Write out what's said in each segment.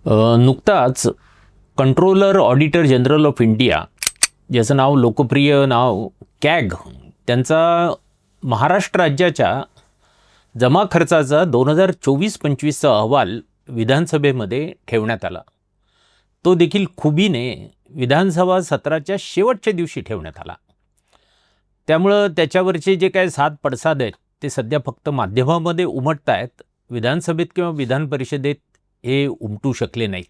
नुकताच controller auditor general of India, ज्याचं नाव लोकप्रिय नाव कॅग, त्यांचा महाराष्ट्र राज्याच्या जमा खर्चाचा 2024-25चा अहवाल विधानसभेमध्ये ठेवण्यात आला. तो देखील खुबीने विधानसभा सत्राच्या शेवटच्या दिवशी ठेवण्यात आला. त्यामुळं त्याच्यावरचे जे काही सात पडसाद आहेत ते सध्या फक्त माध्यमामध्ये उमटत आहेत. विधानसभेत किंवा विधान परिषदेत हे उमटू शकले नाहीत.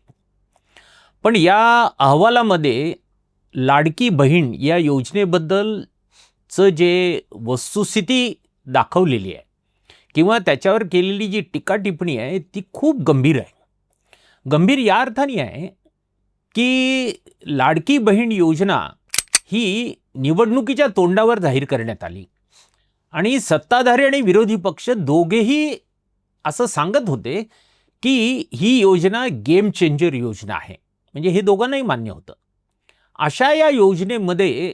पण या अहवालामध्ये लाडकी बहीण या योजनेबद्दलचं जे वस्तुस्थिती दाखवलेली आहे किंवा त्याच्यावर केलेली जी टीका टिप्पणी आहे ती खूप गंभीर आहे. गंभीर या अर्थाने आहे की लाडकी बहीण योजना ही निवडणुकीच्या तोंडावर जाहीर करण्यात आली आणि सत्ताधारी आणि विरोधी पक्ष दोघेही असं सांगत होते की ही योजना गेम चेंजर योजना आहे. म्हणजे हे दोघांनाही मान्य होतं. अशा या योजनेमध्ये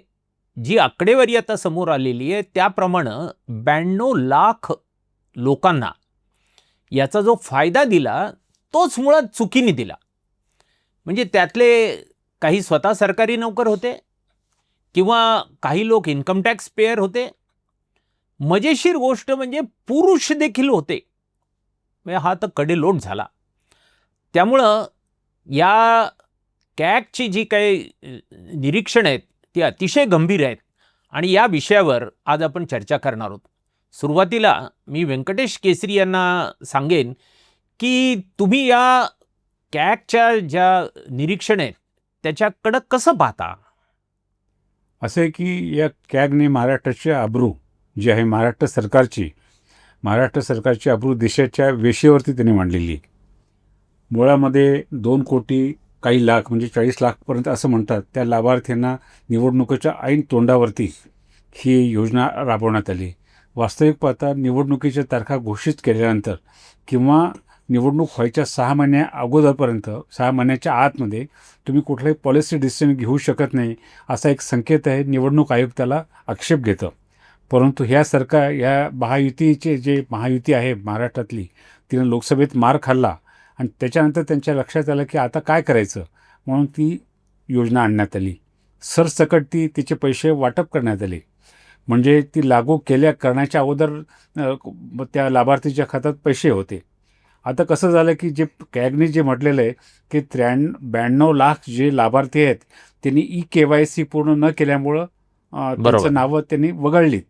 जी आकडेवारी आता समोर आलेली आहे त्याप्रमाणे 92 लाख लोकांना याचा जो फायदा दिला तोच मुळात चुकीने दिला. म्हणजे त्यातले काही स्वतः सरकारी नोकर होते किंवा काही लोक इन्कम टॅक्स पेयर होते. मजेशीर गोष्ट म्हणजे पुरुष देखील होते. हा तर कडेलोट झाला. त्यामुळं या कॅगची जी काही निरीक्षण आहेत ती अतिशय गंभीर आहेत आणि या विषयावर आज आपण चर्चा करणार आहोत. सुरुवातीला मी व्यंकटेश केसरी यांना सांगेन की तुम्ही या कॅगच्या ज्या निरीक्षण आहेत त्याच्याकडं कसं पाहता? असं आहे की या कॅगने महाराष्ट्राची अब्रू जी आहे महाराष्ट्र सरकारची अब्रू देशाच्या वेशीवरती त्यांनी मांडलेली आहे. मुळामध्ये 2 कोटी काही लाख म्हणजे 40 लाखपर्यंत असं म्हणतात त्या लाभार्थ्यांना निवडणुकीच्या ऐन तोंडावरती ही योजना राबवण्यात आली. वास्तविक पाहता निवडणुकीच्या तारखा घोषित केल्यानंतर किंवा निवडणूक व्हायच्या 6 महिन्या अगोदरपर्यंत 6 महिन्याच्या आतमध्ये तुम्ही कुठलाही पॉलिसी डिसिजन घेऊ शकत नाही असा एक संकेत आहे. निवडणूक आयोग त्याला आक्षेप घेतं. परंतु या महायुतीचे जे महायुती आहे महाराष्ट्रातली तिनं लोकसभेत मार खाल्ला आणि त्याच्यानंतर त्यांच्या लक्षात आलं की आता काय करायचं म्हणून ती योजना आणण्यात आली. सरसकट तिचे पैसे वाटप करण्यात आले. म्हणजे ती लागू करण्याच्या अगोदर त्या लाभार्थीच्या खात्यात पैसे होते. आता कसं झालं की जे कॅगने जे म्हटलेलं आहे की 92 लाख जे लाभार्थी आहेत त्यांनी KYC पूर्ण न केल्यामुळं त्यांचं नावं त्यांनी वगळलीत.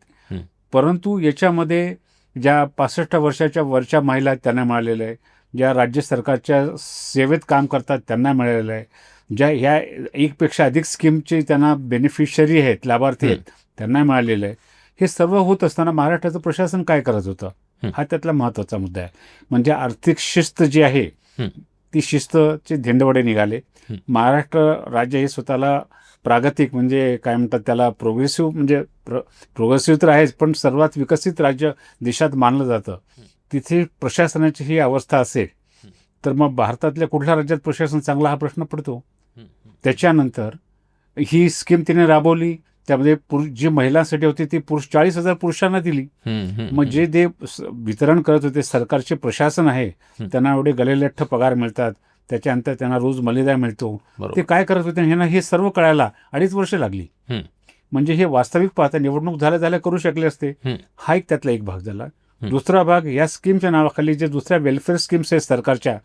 परंतु याच्यामध्ये ज्या 65 वर्षाच्या वरच्या महिला त्यांना मिळालेलं आहे, ज्या राज्य सरकारच्या सेवेत काम करतात त्यांना मिळालेलं आहे, ज्या ह्या एकपेक्षा अधिक स्कीमचे त्यांना बेनिफिशरी आहेत लाभार्थी आहेत त्यांना मिळालेलं आहे. हे सर्व होत असताना महाराष्ट्राचं प्रशासन काय करत होतं हा त्यातला महत्त्वाचा मुद्दा आहे. म्हणजे आर्थिक शिस्त जी आहे ती शिस्तचे धेंडवडे निघाले. महाराष्ट्र राज्य हे स्वतःला प्रागतिक म्हणजे काय म्हणतात त्याला प्रोग्रेसिव्ह म्हणजे प्रोग्रेसिव्ह तर आहेच पण सर्वात विकसित राज्य देशात मानलं जातं. तिथे प्रशासनाची ही अवस्था असेल तर मग भारतातल्या कुठल्या राज्यात प्रशासन चांगला हा प्रश्न पडतो. त्याच्यानंतर ही स्कीम तिने राबवली. त्यामध्ये जी महिलांसाठी होती ती 40,000 पुरुषांना दिली. मग जे वितरण करत होते सरकारचे प्रशासन आहे त्यांना एवढे गलेलठ्ठ पगार मिळतात, त्याच्यानंतर त्यांना रोज मलिदा मिळतो. ते काय करत होते ह्यांना हे सर्व कळायला 2.5 वर्ष लागली. म्हणजे हे वास्तविक पाहता निवडणूक झाल्या करू शकले असते. हा एक त्यातला एक भाग झाला. दुसरा भाग या स्कीमच्या नावाखाली जे दुसऱ्या वेलफेअर स्कीम्स आहेत सरकारच्या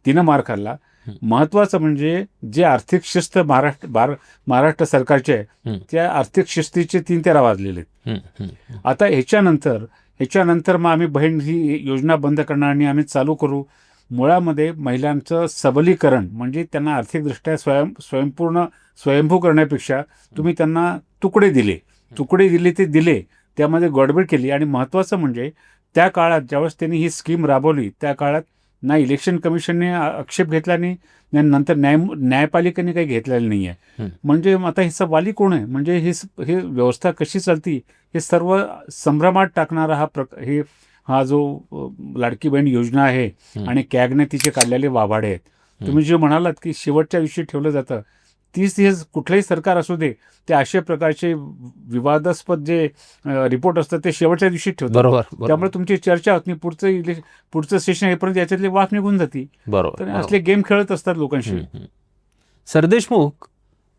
तिनं मार खाल्ला. महत्त्वाचं म्हणजे जे आर्थिक शिस्त महाराष्ट्र सरकारचे आहे त्या आर्थिक शिस्तीचे 3 तेरा वाजलेले आहेत. आता ह्याच्यानंतर मग आम्ही बहीण ही योजना बंद करणार आणि आम्ही चालू करू. मुळामध्ये महिलांचं सबलीकरण म्हणजे त्यांना आर्थिकदृष्ट्या स्वयंभू करण्यापेक्षा तुम्ही त्यांना तुकडे दिले ते दिले त्यामध्ये गडबड केली. आणि महत्त्वाचं म्हणजे त्या काळात ज्यावेळेस त्यांनी ही स्कीम राबवली त्या काळात ना इलेक्शन कमिशनने आक्षेप घेतला नाही, नंतर न्यायपालिकेने काही घेतलेलं नाही आहे. म्हणजे आता ह्याचा वाली कोण आहे म्हणजे हे व्यवस्था कशी चालती हे सर्व संभ्रमात टाकणारा हा जो लाडकी बहीण योजना आहे आणि कॅगने तिचे काढलेले वाभाडे आहेत. तुम्ही जे म्हणालात की शेवटच्या दिवशी ठेवलं जातं 30 दिवस कुठलंही सरकार असू दे, ते अशा प्रकारचे विवादास्पद जे रिपोर्ट असतात ते शेवटच्या दिवशी ठेवतात. बरोबर त्यामुळे तुमची चर्चा होत नाही, पुढचं सेशन येईपर्यंत याच्यातले वाफ निघून जाते. तर असले गेम खेळत असतात लोकांशी. सरदेशमुख,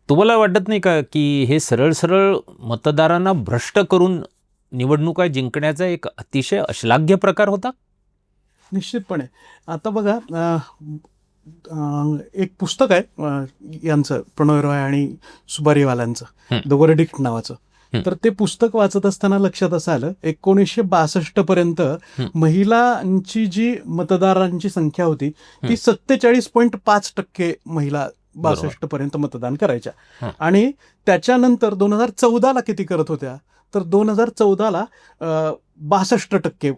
तुम्हाला वाटत नाही का की हे सरळ सरळ मतदारांना भ्रष्ट करून निवडणुका जिंकण्याचा एक अतिशय अश्लाघ्य प्रकार होता? निश्चितपणे. आता बघा, एक पुस्तक आहे यांचं, प्रणय रॉय आणि सुबारीवाल्यांचं, द वर्डिक्ट नावाचं. तर ते पुस्तक वाचत असताना लक्षात असं आलं, 1962 पर्यंत महिलांची जी मतदारांची संख्या होती ती 47.5% महिला 62 पर्यंत मतदान करायच्या. आणि त्याच्यानंतर 2014ला किती करत होत्या, तर 2014ला 62%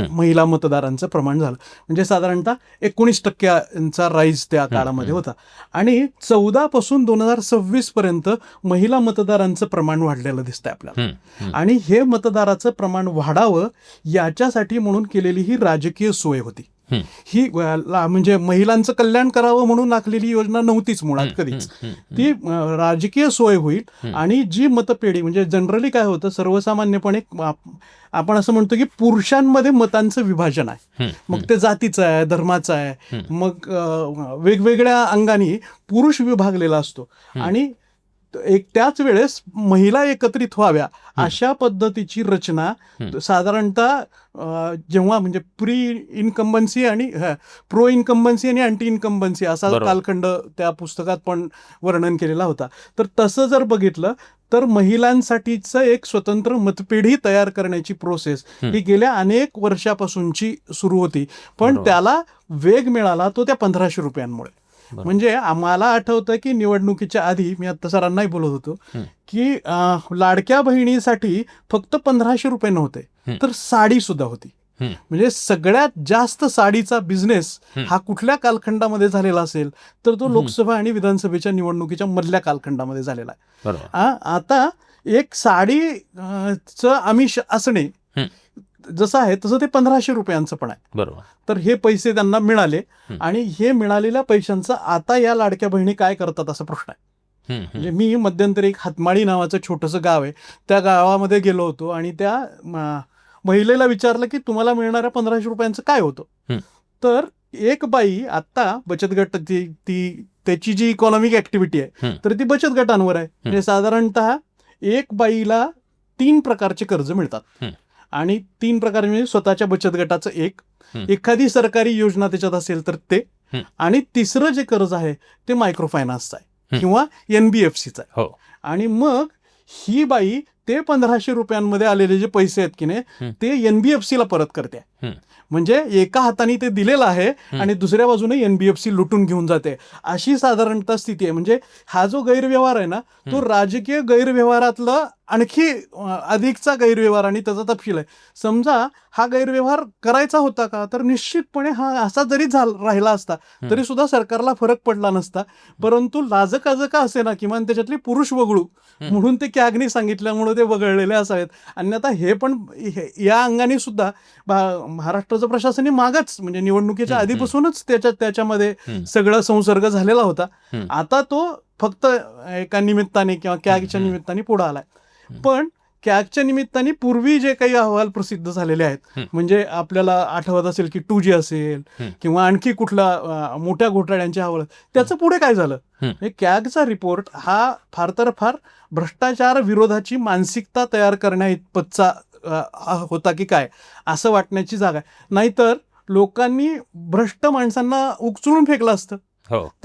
महिला मतदारांचं प्रमाण झालं. म्हणजे साधारणतः 19% राईज त्या काळामध्ये होता. आणि 14 पासून 2026 पर्यंत महिला मतदारांचं प्रमाण वाढलेलं दिसतंय आपल्याला. आणि हे मतदाराचं प्रमाण वाढावं याच्यासाठी म्हणून केलेली ही राजकीय सोय होती. ही म्हणजे महिलांचं कल्याण करावं म्हणून आखलेली योजना नव्हतीच मुळात कधीच. ती राजकीय सोय होईल. आणि जी मतपेढी, म्हणजे जनरली काय होतं, सर्वसामान्यपणे आपण असं म्हणतो की पुरुषांमध्ये मतांचं विभाजन आहे. मग ते जातीचं आहे, धर्माचं आहे, मग वेगवेगळ्या अंगाने पुरुष विभागलेला असतो. आणि त्याच वेळेस महिला एकत्रित व्हाव्या अशा पद्धतीची रचना साधारणतः जेव्हा म्हणजे प्री इन्कम्बन्सी आणि प्रो इन्कम्बन्सी आणि अँटी इन्कम्बन्सी असा कालखंड त्या पुस्तकात पण वर्णन केलेला होता. तर तसं जर बघितलं तर महिलांसाठीचं एक स्वतंत्र मतपेढी तयार करण्याची प्रोसेस ही गेल्या अनेक वर्षापासूनची सुरू होती. पण त्याला वेग मिळाला तो त्या 1500 रुपयांमुळे. म्हणजे आम्हाला आठवतं की निवडणुकीच्या आधी मी आता सरांनाही बोलत होतो की लाडक्या बहिणीसाठी फक्त 1500 रुपये नव्हते, तर साडी सुद्धा होती. म्हणजे सगळ्यात जास्त साडीचा बिझनेस हा कुठल्या कालखंडामध्ये झालेला असेल तर तो लोकसभा आणि विधानसभेच्या निवडणुकीच्या मधल्या कालखंडामध्ये झालेला आहे. आता एक साडीचं आमिष असणे जसं आहे तसं ते 1500 रुपयांचं पण आहे. बरोबर. तर हे पैसे त्यांना मिळाले आणि हे मिळालेल्या पैशांचं आता या लाडक्या बहिणी काय करतात असा प्रश्न आहे. म्हणजे मी मध्यंतरी एक हातमाळी नावाचं छोटंसं गाव आहे, त्या गावामध्ये गेलो होतो आणि त्या महिलेला विचारलं की तुम्हाला मिळणाऱ्या 1500 रुपयांचं काय होतं. तर एक बाई आत्ता बचत गट, त्याची जी इकॉनॉमिक ऍक्टिव्हिटी आहे तर ती बचत गटांवर आहे. म्हणजे साधारणतः एक बाईला 3 प्रकारचे कर्ज मिळतात. आणि 3 प्रकार म्हणजे स्वतःच्या बचत गटाचं एक, एखादी सरकारी योजना त्याच्यात असेल तर ते, आणि तिसरं जे कर्ज आहे ते मायक्रो फायनान्सचं आहे किंवा NBFCचं आहे. आणि मग ही बाई ते 1500 रुपयांमध्ये आलेले जे पैसे आहेत की नाही ते NBFCला परत करते. म्हणजे एका हाताने ते दिलेलं आहे आणि दुसऱ्या बाजूने NBFC लुटून घेऊन जाते, अशी साधारणतः स्थिती आहे. म्हणजे हा जो गैरव्यवहार आहे ना तो राजकीय गैरव्यवहारातलं आणखी अधिकचा गैरव्यवहार आणि त्याचा तपशील आहे. समजा हा गैरव्यवहार करायचा होता का, तर निश्चितपणे हा असा जरी राहिला असता तरी सुद्धा सरकारला फरक पडला नसता. परंतु लाजकाजका असे ना, किमान त्याच्यातली पुरुष वगळू म्हणून ते कॅगनी सांगितल्यामुळे ते वगळलेले असावेत. अन्यथा हे पण या अंगाने सुद्धा महाराष्ट्राचं प्रशासन मागच म्हणजे निवडणुकीच्या आधीपासूनच त्याच्यामध्ये सगळं संसर्ग झालेला होता. आता तो फक्त एका निमित्ताने किंवा कॅगच्या निमित्ताने पुढे आलाय. पण कॅगच्या निमित्ताने पूर्वी जे काही अहवाल प्रसिद्ध झालेले आहेत, म्हणजे आपल्याला आठवत असेल की 2G असेल किंवा आणखी कुठला मोठ्या घोटाळ्यांचे अहवाल, त्याचं पुढे काय झालं. कॅगचा रिपोर्ट हा फार तर फार भ्रष्टाचार विरोधाची मानसिकता तयार करण्या इतपतचा होता की काय असं वाटण्याची जागा आहे. नाहीतर लोकांनी भ्रष्ट माणसांना उचलून फेकलं असतं.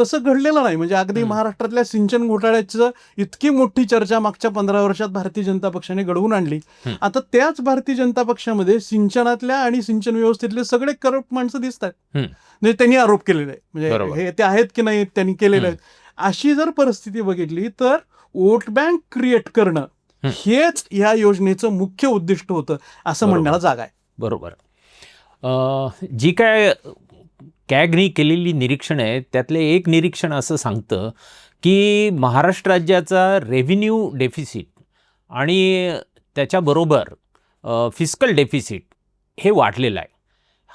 तसं घडलेलं नाही. म्हणजे अगदी महाराष्ट्रातल्या सिंचन घोटाळ्याचं इतकी मोठी चर्चा मागच्या 15 वर्षात भारतीय जनता पक्षाने घडवून आणली. आता त्याच भारतीय जनता पक्षामध्ये सिंचनातल्या आणि सिंचन व्यवस्थेतले सगळे करप्ट माणसं दिसतात. म्हणजे त्यांनी आरोप केलेले आहे, म्हणजे हे ते आहेत की नाही त्यांनी केलेले आहेत. अशी जर परिस्थिती बघितली तर वोट बँक क्रिएट करणं हेच या योजनेचं मुख्य उद्दिष्ट होतं असं म्हणण्याला जागा आहे. बरोबर. जी काय कॅगनी केलेली निरीक्षण आहे त्यातले एक निरीक्षण असं सांगतं की महाराष्ट्र राज्याचा रेव्हेन्यू डेफिसिट आणि त्याच्याबरोबर फिस्कल डेफिसिट हे वाढलेलं आहे.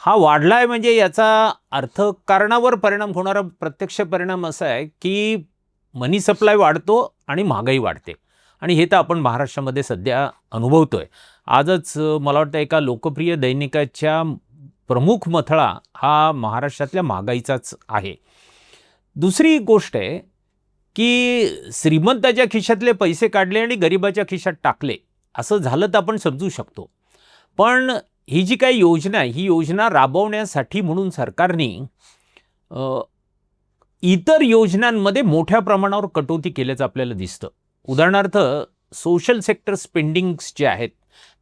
हा वाढला आहे म्हणजे याचा अर्थकारणावर परिणाम होणारा प्रत्यक्ष परिणाम असा आहे की मनी सप्लाय वाढतो आणि महागाई वाढते. आणि हे तर आपण महाराष्ट्रामध्ये सध्या अनुभवतोय. आजच मला वाटतं एका लोकप्रिय दैनिकाच्या प्रमुख मथळा हा महाराष्ट्रातल्या महागाईचाच आहे. दुसरी गोष्ट आहे की श्रीमंताच्या खिशातले पैसे काढले आणि गरिबाच्या खिशात टाकले असं झालं तर आपण समजू शकतो. पण ही जी काही योजना आहे, ही योजना राबवण्यासाठी म्हणून सरकारने इतर योजनांमध्ये मोठ्या प्रमाणावर कटौती केल्याचं आपल्याला दिसतं. उदाहरणार्थ सोशल सेक्टर स्पेंडिंग्स जे आहेत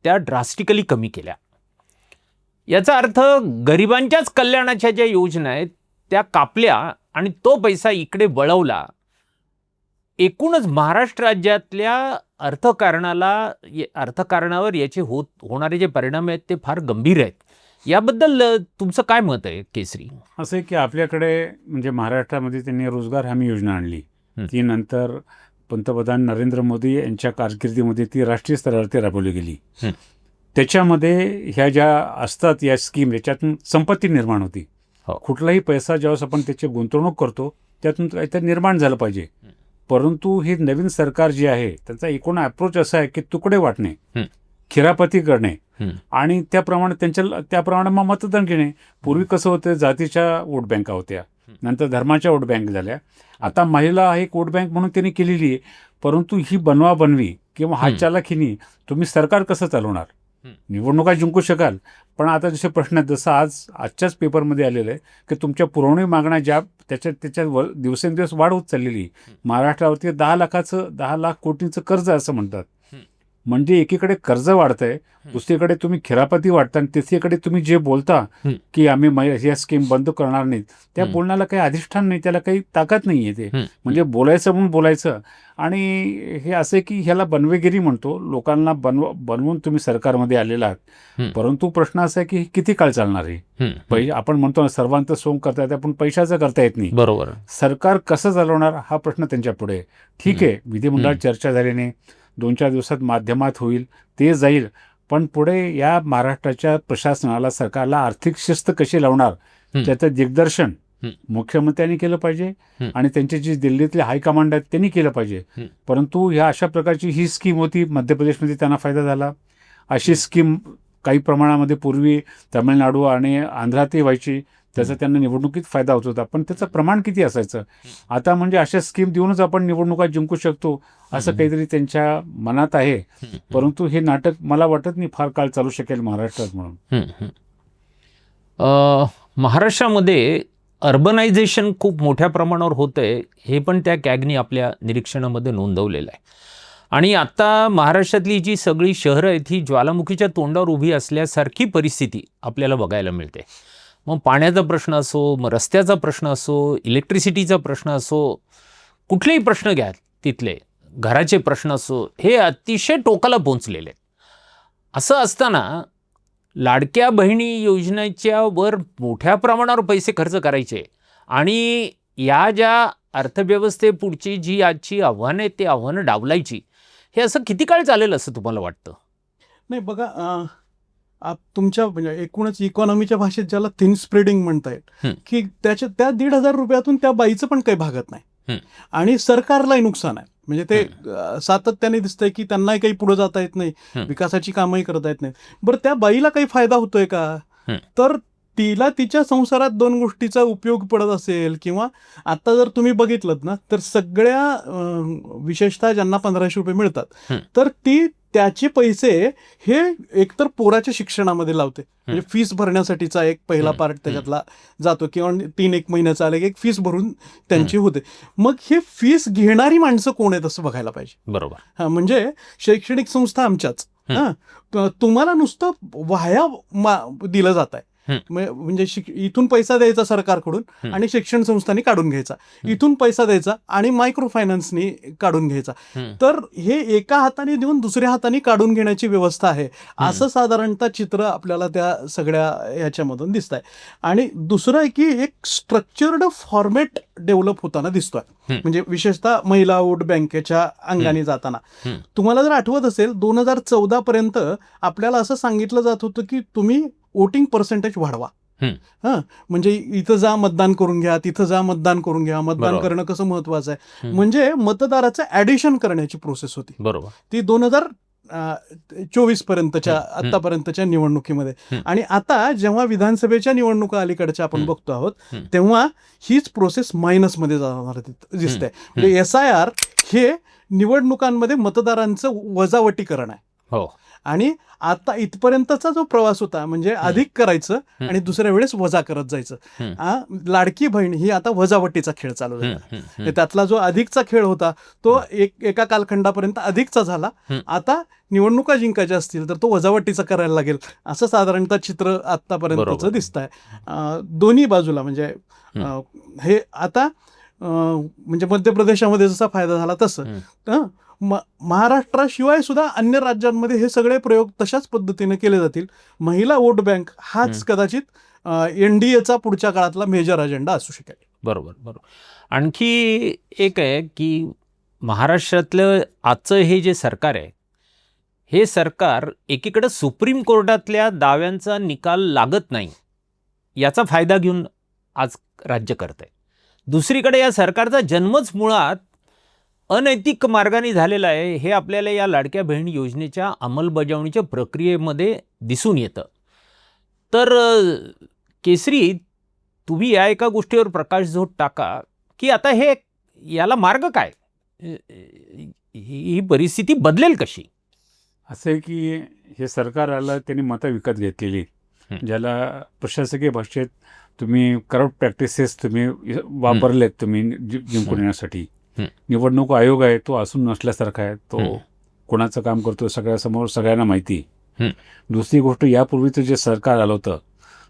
त्या ड्रास्टिकली कमी केल्या. याचा अर्थ गरिबांच्याच कल्याणाच्या ज्या योजना आहेत त्या कापल्या आणि तो पैसा इकडे वळवला. एकूणच महाराष्ट्र राज्यातल्या अर्थकारणावर याचे होणारे जे परिणाम आहेत ते फार गंभीर आहेत. याबद्दल तुमचं काय मत आहे केसरी? असं आहे की आपल्याकडे म्हणजे महाराष्ट्रामध्ये त्यांनी रोजगार हमी योजना आणली. ती नंतर पंतप्रधान नरेंद्र मोदी यांच्या कारकिर्दीमध्ये ती राष्ट्रीय स्तरावरती राबवली गेली. त्याच्यामध्ये ह्या ज्या असतात या स्कीम याच्यातून संपत्ती निर्माण होती. कुठलाही पैसा ज्यावेळेस आपण त्याची गुंतवणूक करतो त्यातून काहीतरी निर्माण झालं पाहिजे. परंतु हे नवीन सरकार जे आहे त्याचा एकूण अप्रोच असा आहे की तुकडे वाटणे, खिरापती करणे आणि त्याप्रमाणे मग मतदान घेणे. पूर्वी कसं होतं, जातीच्या वोट बँका होत्या, नंतर धर्माच्या वोट बँक झाल्या, आता महिला एक वोट बँक म्हणून त्यांनी केलेली आहे. परंतु ही बनवाबनवी किंवा हातचालाखीनी तुम्ही सरकार कसं चालवणार? निवडणुका जिंकू शकाल, पण आता जसे प्रश्न आहेत, जसं आजच्याच पेपरमध्ये आलेलं आहे की तुमच्या पुरवणी मागण्या ज्या त्याच्यात दिवसेंदिवस वाढ होत चाललेली. महाराष्ट्रावरती 10 लाख कोटींचं कर्ज असं म्हणतात. म्हणजे एकीकडे कर्ज वाढतंय, दुसरीकडे तुम्ही खिरापती वाटता आणि तिसरीकडे तुम्ही जे बोलता की आम्ही ह्या स्कीम बंद करणार नाहीत, त्या बोलण्याला काही अधिष्ठान नाही, त्याला काही ताकद नाही आहे. ते म्हणजे बोलायचं म्हणून बोलायचं. आणि हे असं की ह्याला बनवेगिरी म्हणतो. लोकांना बनवून तुम्ही सरकारमध्ये आलेला आहात. परंतु प्रश्न असा आहे की किती काळ चालणार आहे? आपण म्हणतो ना, सर्वांचं सोंग करता येतं पण पैशाचं करता येत नाही. बरोबर. सरकार कसं चालवणार हा प्रश्न त्यांच्या पुढे. ठीक आहे, विधिमंडळात चर्चा झाल्याने 2-4 दिवसात माध्यमात होईल, ते जाईल. पण पुढे या महाराष्ट्राच्या प्रशासनाला, सरकारला आर्थिक शिस्त कशी लावणार त्याचं दिग्दर्शन मुख्यमंत्र्यांनी केलं पाहिजे आणि त्यांचे जे दिल्लीतले हायकमांड आहेत त्यांनी केलं पाहिजे. परंतु ह्या अशा प्रकारची ही स्कीम होती, मध्य प्रदेशमध्ये त्यांना फायदा झाला. अशी स्कीम काही प्रमाणामध्ये पूर्वी तामिळनाडू आणि आंध्रातही व्हायची, त्याचा त्यांना निवडणुकीत फायदा होत होता. पण त्याचं प्रमाण किती असायचं? आता म्हणजे अशा स्कीम देऊनच आपण निवडणुका जिंकू शकतो असं काहीतरी त्यांच्या मनात आहे. परंतु हे नाटक मला वाटत नाही फार काळ चालू शकेल महाराष्ट्रात म्हणून. महाराष्ट्रामध्ये अर्बनायझेशन खूप मोठ्या प्रमाणावर होतं आहे, हे पण त्या कॅगनी आपल्या निरीक्षणामध्ये नोंदवलेलं आहे. आणि आता महाराष्ट्रातली जी सगळी शहरं आहेत ही ज्वालामुखीच्या तोंडावर उभी असल्यासारखी परिस्थिती आपल्याला बघायला मिळते. मग पाण्याचा प्रश्न असो, मग रस्त्याचा प्रश्न असो, इलेक्ट्रिसिटीचा प्रश्न असो, कुठलेही प्रश्न घ्या तिथले, घराचे प्रश्न असो, हे अतिशय टोकाला पोहोचलेले आहेत. असं असताना लाडक्या बहिणी योजनेच्या वर मोठ्या प्रमाणावर पैसे खर्च करायचे आणि या ज्या अर्थव्यवस्थेपुढची जी आजची आव्हानं आहेत ते आव्हानं डावलायची, हे असं किती काळ चालेल असं तुम्हाला वाटतं? नाही बघा, तुमच्या म्हणजे एकूणच इकॉनॉमीच्या भाषेत ज्याला थिन स्प्रेडिंग म्हणतायत की त्या 1,500 रुपयातून त्या बाईचं पण काही भागत नाही आणि सरकारलाही नुकसान आहे. म्हणजे ते सातत्याने दिसतंय की त्यांनाही काही पुढे जाता येत नाही, विकासाची कामही करता येत नाही. बरं, त्या बाईला काही फायदा होतोय का? तर तिला तिच्या संसारात 2 गोष्टीचा उपयोग पडत असेल किंवा आता जर तुम्ही बघितलं ना तर सगळ्या विशेषतः ज्यांना 1,500 रुपये मिळतात तर ती त्याचे पैसे हे एकतर पोराच्या शिक्षणामध्ये लावते. म्हणजे फीस भरण्यासाठीचा एक पहिला पार्ट त्याच्यातला जातो किंवा 3-1 महिन्याचा आला की एक फीस भरून त्यांची होते. मग हे फीस घेणारी माणसं कोण आहेत असं बघायला पाहिजे. बरोबर. म्हणजे शैक्षणिक संस्था आमच्याच, तुम्हाला नुसतं वाया दिलं जात आहे. म्हणजे इथून पैसा द्यायचा सरकारकडून आणि शिक्षण संस्थांनी काढून घ्यायचा, इथून पैसा द्यायचा आणि मायक्रो फायनान्सनी काढून घ्यायचा. तर हे एका हाताने देऊन दुसऱ्या हाताने काढून घेण्याची व्यवस्था आहे असं साधारणतः चित्र आपल्याला त्या सगळ्या ह्याच्यामधून दिसत आहे. आणि दुसरं आहे की एक स्ट्रक्चर्ड फॉर्मॅट डेव्हलप होताना दिसतोय. म्हणजे विशेषतः महिला वोट बँकेच्या अंगाने जाताना तुम्हाला जर आठवत असेल 2014 पर्यंत आपल्याला असं सांगितलं जात होतं की तुम्ही वोटिंग पर्सेंटेज वाढवा. हां, म्हणजे इथं जा मतदान करून घ्या, तिथं जा मतदान करून घ्या, मतदान बरोबर. करणं कसं महत्वाचं आहे. म्हणजे मतदाराचं ॲडिशन करण्याची प्रोसेस होती बरोबर. ती 2024 पर्यंतच्या आतापर्यंतच्या निवडणुकीमध्ये. आणि आता जेव्हा विधानसभेच्या निवडणुका अलीकडच्या आपण बघतो आहोत तेव्हा हीच प्रोसेस मायनसमध्ये जाणार दिसते. म्हणजे SIR हे निवडणुकांमध्ये मतदारांचं वजावटीकरण आहे. हो. आणि आता इथपर्यंतचा जो प्रवास होता म्हणजे अधिक करायचं आणि दुसऱ्या वेळेस वजा करत जायचं. लाडकी बहीण ही आता वजावटीचा खेळ चालू झाला. त्यातला जो अधिकचा खेळ होता तो एका कालखंडापर्यंत अधिकचा झाला. आता निवडणुका जिंकायच्या असतील तर तो वजावटीचा करायला लागेल असं साधारणतः चित्र आतापर्यंतचं दिसत आहे दोन्ही बाजूला. म्हणजे हे आता म्हणजे मध्य प्रदेशामध्ये जसा फायदा झाला तसं महाराष्ट्राशिवाय सुद्धा अन्य राज्यांमध्ये हे सगळे प्रयोग तशाच पद्धतीने केले जातील. महिला वोट बँक हाच कदाचित NDAचा पुढच्या काळातला मेजर अजेंडा असू शकेल. बरोबर. बरोबर. आणखी एक आहे की महाराष्ट्रातलं आजचं हे जे सरकार आहे हे सरकार एकीकडे सुप्रीम कोर्टातल्या दाव्यांचा निकाल लागत नाही याचा फायदा घेऊन आज राज्य करत आहे. दुसरीकडे या सरकारचा जन्मच मुळात अनैतिक मार्गाने झालेला आहे हे आपल्याला या लाडक्या बहीण योजनेच्या अंमलबजावणीच्या प्रक्रियेमध्ये दिसून येतं. तर केसरी, तुम्ही या एका गोष्टीवर प्रकाशझोत टाका की आता हे याला मार्ग काय, ही परिस्थिती बदलेल कशी? असं आहे की हे सरकार आलं त्यांनी मतं विकत घेतलेली, ज्याला प्रशासकीय भाषेत तुम्ही करप्ट प्रॅक्टिसेस तुम्ही वापरलेत तुम्ही जिंकून येण्यासाठी. निवडणूक आयोग आहे तो असून नसल्यासारखा आहे, तो कोणाचं काम करतो सगळ्यासमोर सगळ्यांना माहिती. दुसरी गोष्ट, यापूर्वीचं जे सरकार आलं होतं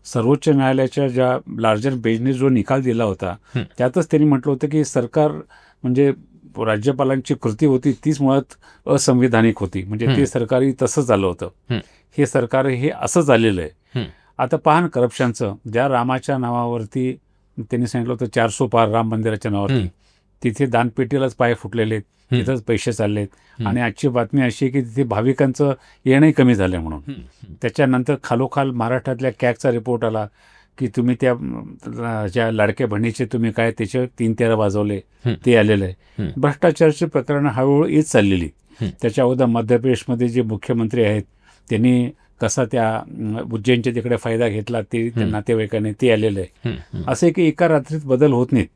सर्वोच्च न्यायालयाच्या ज्या लार्जर बेंचने जो निकाल दिला होता त्यातच त्यांनी म्हटलं होतं की सरकार म्हणजे राज्यपालांची कृती होती तीच मुळात असंविधानिक होती. म्हणजे ते सरकारही तसंच आलं होतं. हे सरकार हे असंच आलेलं आहे. आता पहा ना करप्शनचं, ज्या रामाच्या नावावरती त्यांनी सांगितलं होतं 400 पार राम मंदिराच्या नावावरती, तिथे दानपेटीलाच पाय फुटलेले आहेत, तिथंच पैसे चाललेत. आणि आजची बातमी अशी आहे की तिथे भाविकांचं येणंही कमी झालं म्हणून. त्याच्यानंतर खालोखाल महाराष्ट्रातल्या कॅगचा रिपोर्ट आला की तुम्ही त्या ज्या लाडक्या बहिणीचे तुम्ही काय त्याचे 3-13 वाजवले, ते आलेलं आहे. भ्रष्टाचाराची प्रकरणं हळूहळू येत चाललेली. त्याच्या अगोदर मध्य प्रदेशमध्ये जे मुख्यमंत्री आहेत त्यांनी कसा त्या उज्जैनच्या तिकडे फायदा घेतला ते नातेवाईकांनी, ते आलेलं आहे. असं की एका रात्रीत बदल होत नाहीत.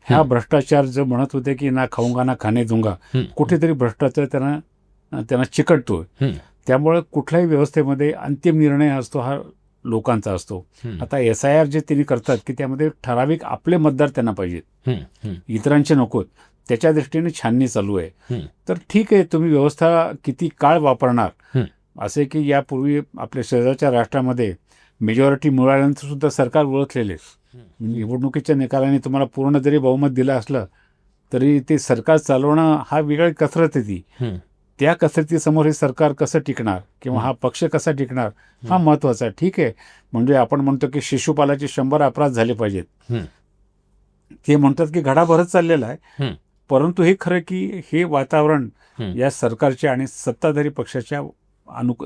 ह्या भ्रष्टाचार जो म्हणत होते की ना खाऊंगा ना खाणे दूंगा, कुठेतरी भ्रष्टाचार त्यांना चिकटतोय. त्यामुळे कुठल्याही व्यवस्थेमध्ये अंतिम निर्णय असतो हा लोकांचा असतो. आता SIR जे त्यांनी करतात की त्यामध्ये ठराविक आपले मतदार त्यांना पाहिजेत, इतरांचे नकोत. त्याच्या दृष्टीने छाननी चालू आहे. तर ठीक आहे, तुम्ही व्यवस्था किती काळ वापरणार. असे की यापूर्वी आपल्या शेजारच्या राष्ट्रामध्ये मेजॉरिटी मिळाल्यानंतर सुद्धा सरकार ओळखलेले. निवडणुकीच्या निकालाने तुम्हाला पूर्ण जरी बहुमत दिलं असलं तरी ते सरकार चालवणं हा वेगळी कसरत आहे ती. त्या कसरतीसमोर हे सरकार कसं टिकणार किंवा हा पक्ष कसा टिकणार हा महत्त्वाचा आहे. ठीक आहे, म्हणजे आपण म्हणतो की शिशुपालाचे 100 अपराध झाले पाहिजेत, ते म्हणतात की घडा भरत चाललेला आहे. परंतु हे खरं की हे वातावरण या सरकारच्या आणि सत्ताधारी पक्षाच्या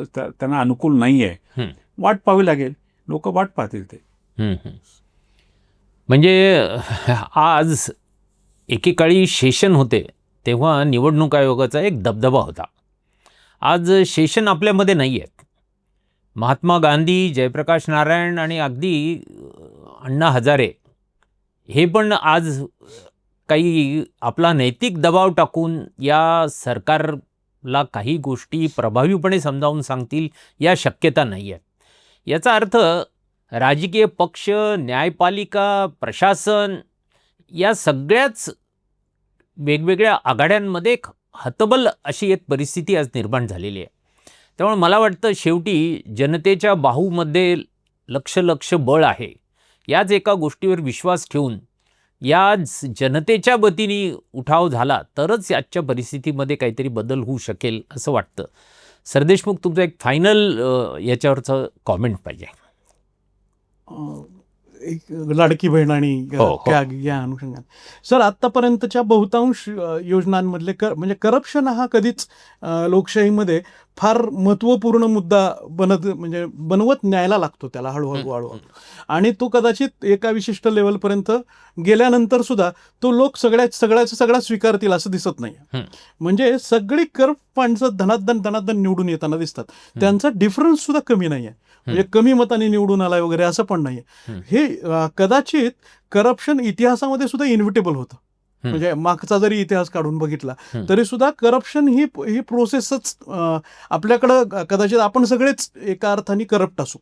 त्यांना अनुकूल नाही आहे. वाट पाहावी लागेल, लोक वाट पाहतील ते. म्हणजे आज एकेकाळी सेशन होते तेव्हा निवडणूक आयोगाचा एक दबदबा होता. आज सेशन आपल्यामध्ये नाही आहेत. महात्मा गांधी, जयप्रकाश नारायण आणि अगदी अण्णा हजारे हे पण आज काही आपला नैतिक दबाव टाकून या सरकारला काही गोष्टी प्रभावीपणे समजावून सांगतील या शक्यता नाही आहेत. याचा अर्थ राजकीय पक्ष, न्यायपालिका, प्रशासन या सगळ्याच वेगवेगळ्या आघाड्यांमध्ये एक हतबल अशी एक परिस्थिती आज निर्माण झालेली आहे. त्यामुळे मला वाटतं शेवटी जनतेच्या बाहूमध्ये लक्ष बळ आहे. याच एका गोष्टीवर विश्वास ठेवून याच जनतेच्या वतीने उठाव झाला तरच आजच्या परिस्थितीमध्ये काहीतरी बदल होऊ शकेल असं वाटतं. सरदेशमुख, तुमचं एक फायनल याच्यावरचं कॉमेंट पाहिजे. एक लाडकी बहीण आणि कॅग या अनुषंगाने सर, आत्तापर्यंतच्या बहुतांश योजनांमधले म्हणजे करप्शन हा कधीच लोकशाहीमध्ये फार महत्त्वपूर्ण मुद्दा बनवत न्यायला लागतो त्याला हळूहळू. आणि तो कदाचित एका विशिष्ट लेवलपर्यंत गेल्यानंतर सुद्धा तो लोक सगळा स्वीकारतील असं दिसत नाही. म्हणजे सगळी करप्ट माणसं धनाधन निवडून येताना दिसतात. त्यांचा डिफरन्स सुद्धा कमी नाही आहे. म्हणजे कमी मताने निवडून आलाय वगैरे असं पण नाहीये. हे कदाचित करप्शन इतिहासामध्ये सुद्धा इन्व्हिटेबल होतं. म्हणजे मागचा जरी इतिहास काढून बघितला तरी सुद्धा करप्शन ही प्रोसेसच आपल्याकडं कदाचित आपण सगळेच एका अर्थाने करप्ट असू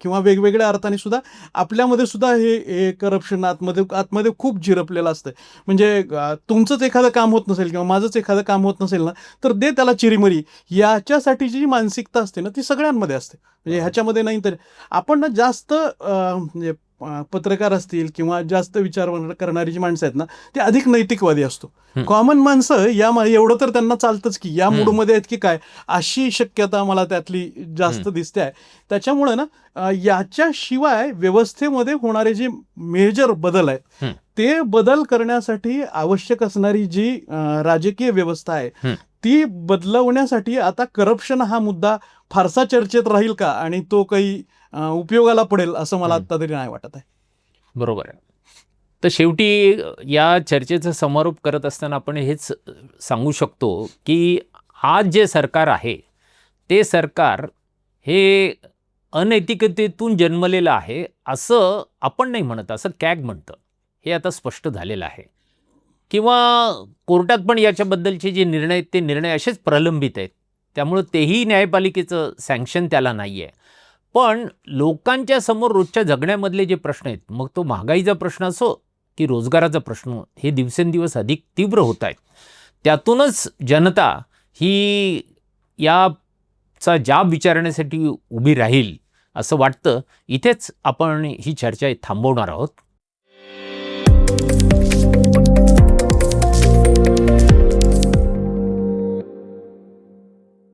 किंवा वेगवेगळ्या अर्थाने सुद्धा आपल्यामध्ये सुद्धा हे करप्शन आतमध्ये खूप झिरपलेलं असतं. म्हणजे तुमचंच एखादं काम होत नसेल किंवा माझंच एखादं काम होत नसेल ना तर दे त्याला चिरीमरी, याच्यासाठीची जी मानसिकता असते ना ती सगळ्यांमध्ये असते. म्हणजे ह्याच्यामध्ये नाही तर आपण ना जास्त म्हणजे पत्रकार असतील किंवा जास्त विचार करणारी जी माणसं आहेत ना ते अधिक नैतिकवादी असतो. कॉमन माणसं एवढं तर त्यांना चालतंच की या मूडमध्ये आहेत की काय, अशी शक्यता मला त्यातली जास्त दिसते आहे. त्याच्यामुळे ना याच्याशिवाय व्यवस्थेमध्ये होणारे जे मेजर बदल आहेत ते बदल करण्यासाठी आवश्यक असणारी जी राजकीय व्यवस्था आहे ती बदलवण्यासाठी आता करप्शन हा मुद्दा फारसा चर्चेत राहील का आणि तो काही उपयोगाला पडेल असं मला आत्ता तरी नाही वाटत आहे. बरोबर आहे. तर शेवटी या चर्चेचा समारोप करत असताना आपण हेच सांगू शकतो की आज जे सरकार आहे ते सरकार हे अनैतिकतेतून जन्मलेलं आहे असं आपण नाही म्हणत, असं कॅग म्हणतं. हे आता स्पष्ट झालेलं आहे. किंवा कोर्टात पण याच्याबद्दलचे जे निर्णय आहेत ते निर्णय असेच प्रलंबित आहेत. त्यामुळं तेही न्यायपालिकेचं सँक्शन त्याला नाही आहे. पण लोकांच्या समोर रोजच्या जगण्यामधले जे प्रश्न आहेत, मग तो महागाईचा प्रश्न असो की रोजगाराचा प्रश्न, हे दिवसेंदिवस अधिक तीव्र होत आहेत. त्यातूनच जनता ही याचा जाब विचारण्यासाठी उभी राहील असं वाटतं. इथेच आपण ही चर्चा थांबवणार आहोत.